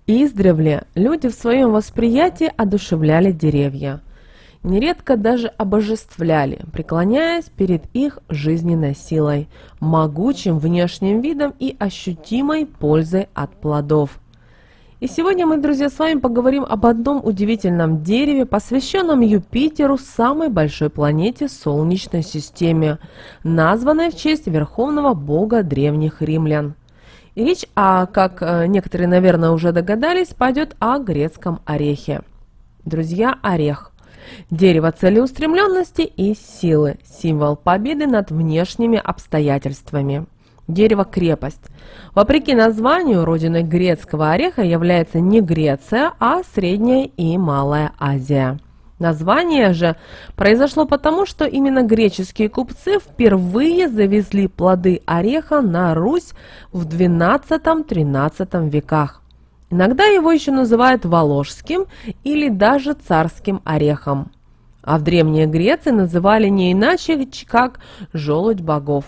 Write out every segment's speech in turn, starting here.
Издревле люди в своем восприятии одушевляли деревья, нередко даже обожествляли, преклоняясь перед их жизненной силой, могучим внешним видом и ощутимой пользой от плодов. И сегодня мы, друзья, с вами поговорим об одном удивительном дереве, посвященном Юпитеру, самой большой планете в Солнечной системе, названной в честь верховного бога древних римлян. И речь, как некоторые, наверное, уже догадались, пойдет о грецком орехе. Друзья, орех – дерево целеустремленности и силы, символ победы над внешними обстоятельствами. Дерево-крепость. Вопреки названию, родиной грецкого ореха является не Греция, а Средняя и Малая Азия. Название же произошло потому, что именно греческие купцы впервые завезли плоды ореха на Русь в XII-XIII веках. Иногда его еще называют воложским или даже царским орехом. А в Древней Греции называли не иначе, как желудь богов.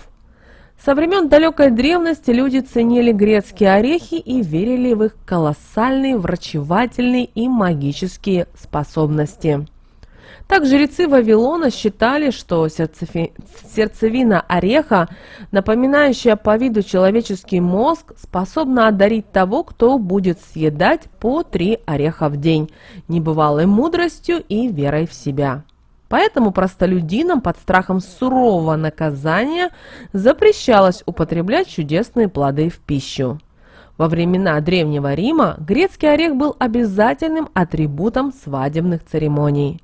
Со времен далекой древности люди ценили грецкие орехи и верили в их колоссальные врачевательные и магические способности. Так жрецы Вавилона считали, что сердцевина ореха, напоминающая по виду человеческий мозг, способна одарить того, кто будет съедать по 3 ореха в день, небывалой мудростью и верой в себя. Поэтому простолюдинам под страхом сурового наказания запрещалось употреблять чудесные плоды в пищу. Во времена Древнего Рима грецкий орех был обязательным атрибутом свадебных церемоний.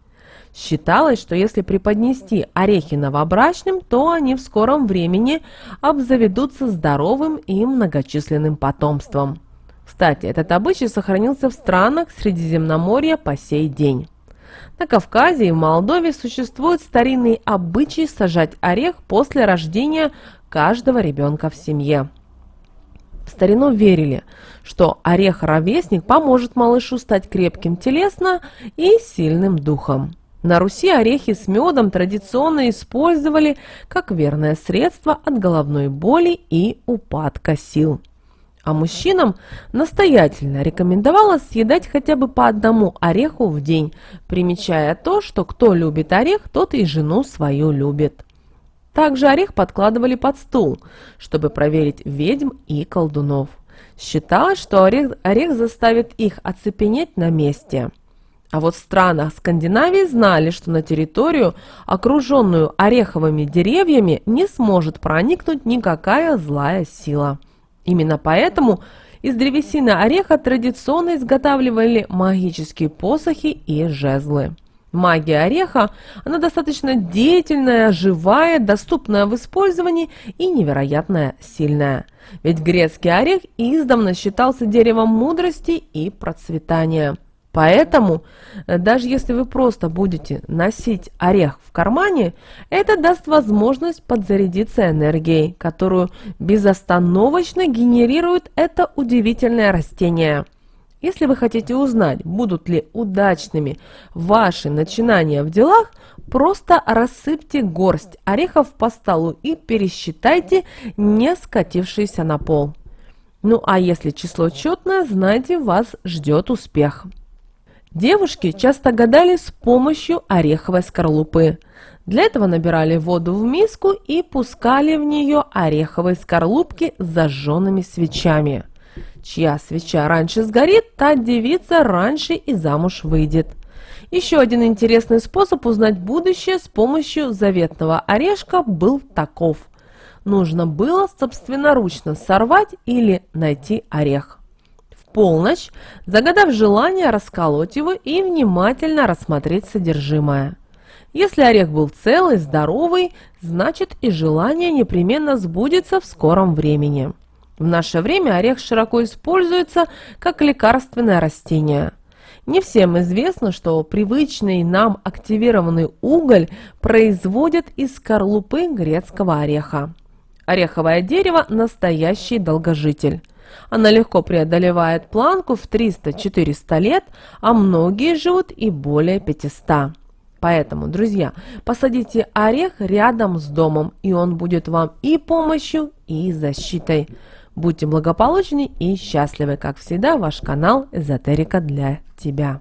Считалось, что если преподнести орехи новобрачным, то они в скором времени обзаведутся здоровым и многочисленным потомством. Кстати, этот обычай сохранился в странах Средиземноморья по сей день. На Кавказе и в Молдове существует старинный обычай сажать орех после рождения каждого ребенка в семье. В старину верили, что орех-ровесник поможет малышу стать крепким телесно и сильным духом. На Руси орехи с медом традиционно использовали как верное средство от головной боли и упадка сил. А мужчинам настоятельно рекомендовалось съедать хотя бы по 1 ореху в день, примечая то, что кто любит орех, тот и жену свою любит. Также орех подкладывали под стул, чтобы проверить ведьм и колдунов. Считалось, что орех заставит их оцепенеть на месте. А вот в странах Скандинавии знали, что на территорию, окруженную ореховыми деревьями, не сможет проникнуть никакая злая сила. Именно поэтому из древесины ореха традиционно изготавливали магические посохи и жезлы. Магия ореха, она достаточно деятельная, живая, доступная в использовании и невероятно сильная. Ведь грецкий орех издавна считался деревом мудрости и процветания. Поэтому, даже если вы просто будете носить орех в кармане, это даст возможность подзарядиться энергией, которую безостановочно генерирует это удивительное растение. Если вы хотите узнать, будут ли удачными ваши начинания в делах, просто рассыпьте горсть орехов по столу и пересчитайте, не скатившиеся на пол. Ну а если число четное, знайте, вас ждет успех. Девушки часто гадали с помощью ореховой скорлупы. Для этого набирали воду в миску и пускали в нее ореховые скорлупки с зажженными свечами. Чья свеча раньше сгорит, та девица раньше и замуж выйдет. Еще один интересный способ узнать будущее с помощью заветного орешка был таков. Нужно было собственноручно сорвать или найти орех. Полночь, загадав желание, расколоть его и внимательно рассмотреть содержимое. Если орех был целый, здоровый, значит и желание непременно сбудется в скором времени. В наше время орех широко используется как лекарственное растение. Не всем известно, что привычный нам активированный уголь производят из скорлупы грецкого ореха. Ореховое дерево – настоящий долгожитель. Она легко преодолевает планку в 300-400 лет, а многие живут и более 500. Поэтому, друзья, посадите орех рядом с домом, и он будет вам и помощью, и защитой. Будьте благополучны и счастливы, как всегда, ваш канал Эзотерика для тебя.